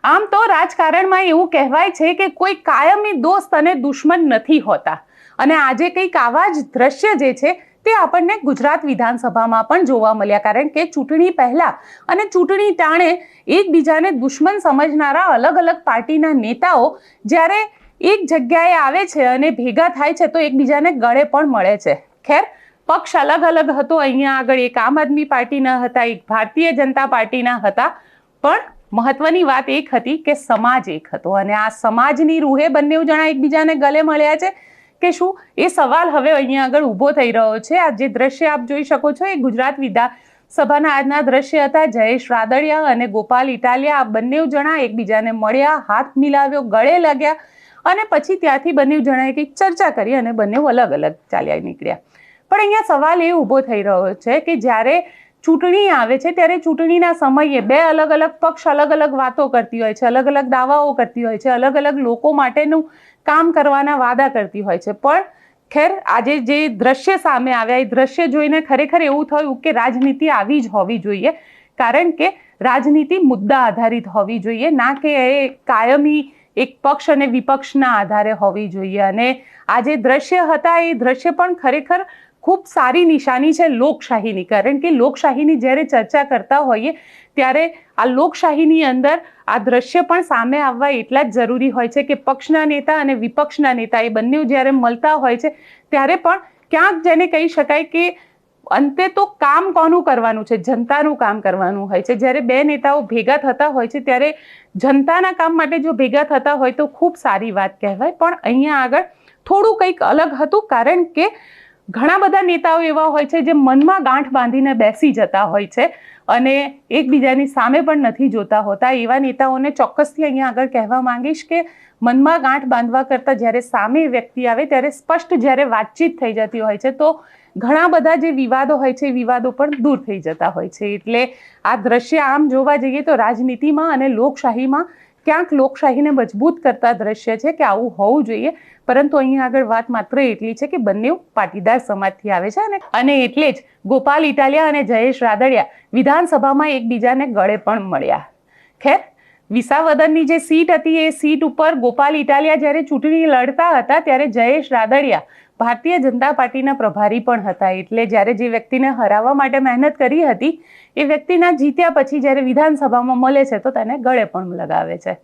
આમ તો રાજકારણમાં એવું કહેવાય છે કે કોઈ કાયમી દોસ્ત અને દુશ્મન નથી હોતા, અને આજે કંઈક આવા જ દ્રશ્ય જે છે તે આપણને ગુજરાત વિધાનસભામાં પણ જોવા મળ્યા. કારણ કે ચૂંટણી પહેલા અને ચૂંટણી ટાણે એકબીજાને દુશ્મન સમજનારા અલગ અલગ પાર્ટીના નેતાઓ જ્યારે એક જગ્યાએ આવે છે અને ભેગા થાય છે તો એકબીજાને ગળે પણ મળે છે. ખેર, પક્ષ અલગ અલગ હતો. અહીંયા આગળ એક આમ આદમી પાર્ટીના હતા, એક ભારતીય જનતા પાર્ટીના હતા, પણ મહત્વની વાત એક હતી કે સમાજ એક હતો, અને આ સમાજની રૂહે બંને જણા એકબીજાને ગલે મળ્યા છે કે શું, એ સવાલ હવે અહીંયા આગળ ઊભો થઈ રહ્યો છે. આ જે દ્રશ્ય આપ જોઈ શકો છો એ ગુજરાત વિધાનસભાના આજના દ્રશ્ય હતા. જયેશ રાદડિયા અને ગોપાલ ઇટાલિયા આ બંને જણા એકબીજાને મળ્યા, હાથ મિલાવ્યો, ગળે લાગ્યા, અને પછી ત્યાંથી બંને જણાએ કંઈક ચર્ચા કરી અને બંને અલગ અલગ ચાલ્યા નીકળ્યા. પણ અહીંયા સવાલ એ ઊભો થઈ રહ્યો છે કે જ્યારે ચૂંટણી આવે છે ત્યારે ચૂંટણીના સમયે બે અલગ અલગ પક્ષ અલગ અલગ વાતો કરતી હોય છે, અલગ અલગ દાવાઓ કરતી હોય છે, અલગ અલગ લોકો માટેનું કામ કરવાના વાદા કરતી હોય છે. પણ ખેર, આજે જે દ્રશ્ય સામે આવ્યા એ દ્રશ્ય જોઈને ખરેખર એવું થયું કે રાજનીતિ આવી જ હોવી જોઈએ. કારણ કે રાજનીતિ મુદ્દા આધારિત હોવી જોઈએ, ના કે એ કાયમી એક પક્ષ અને વિપક્ષના આધારે હોવી જોઈએ. અને આ જે દ્રશ્ય હતા એ દ્રશ્ય પણ ખરેખર ખૂબ સારી નિશાની છે લોકશાહીની. કારણ કે લોકશાહીની જ્યારે ચર્ચા કરતા હોઈએ ત્યારે આ લોકશાહીની અંદર આ દ્રશ્ય પણ સામે આવવા એટલા જ જરૂરી હોય છે કે પક્ષના નેતા અને વિપક્ષના નેતા એ બંને જ્યારે મળતા હોય છે ત્યારે પણ ક્યાંક જેને કહી શકાય કે અંતે તો કામ કોનું કરવાનું છે, જનતાનું કામ કરવાનું હોય છે. જ્યારે બે નેતાઓ ભેગા થતા હોય છે ત્યારે જનતાના કામ માટે જો ભેગા થતા હોય તો ખૂબ સારી વાત કહેવાય. પણ અહીંયા આગળ થોડું કંઈક અલગ હતું, કારણ કે ઘણા બધા નેતાઓ એવા હોય છે જે મનમાં ગાંઠ બાંધીને બેસી જતા હોય છે અને એકબીજાની સામે પણ નથી જોતા હોતા. એવા નેતાઓને ચોક્કસથી અહીંયા આગળ કહેવા માંગીશ કે મનમાં ગાંઠ બાંધવા કરતાં જ્યારે સામે વ્યક્તિ આવે ત્યારે સ્પષ્ટ જ્યારે વાતચીત થઈ જતી હોય છે તો ઘણા બધા જે વિવાદો હોય છે એ વિવાદો પણ દૂર થઈ જતા હોય છે. એટલે આ દ્રશ્ય આમ જોવા જઈએ તો રાજનીતિમાં અને લોકશાહીમાં ક્યાંક લોકશાહીને મજબૂત કરતા દ્રશ્ય છે કે આવું હોવું જોઈએ. પરંતુ અહીંયા આગળ વાત માત્ર એટલી છે કે બંને પાટીદાર સમાજથી આવે છે અને એટલે જ ગોપાલ ઇટાલિયા અને જયેશ રાદડિયા વિધાનસભામાં એકબીજાને ગળે પણ મળ્યા. ખેર, વિસાવદરની જે સીટ હતી એ સીટ ઉપર ગોપાલ ઇટાલિયા જ્યારે ચૂંટણી લડતા હતા ત્યારે જયેશ રાદડિયા ભારતીય જનતા પાર્ટીના પ્રભારી પણ હતા. એટલે જ્યારે જે વ્યક્તિને હરાવવા માટે મહેનત કરી હતી એ વ્યક્તિના જીત્યા પછી જ્યારે વિધાનસભામાં મળે છે તો તેને ગળે પણ લગાવે છે.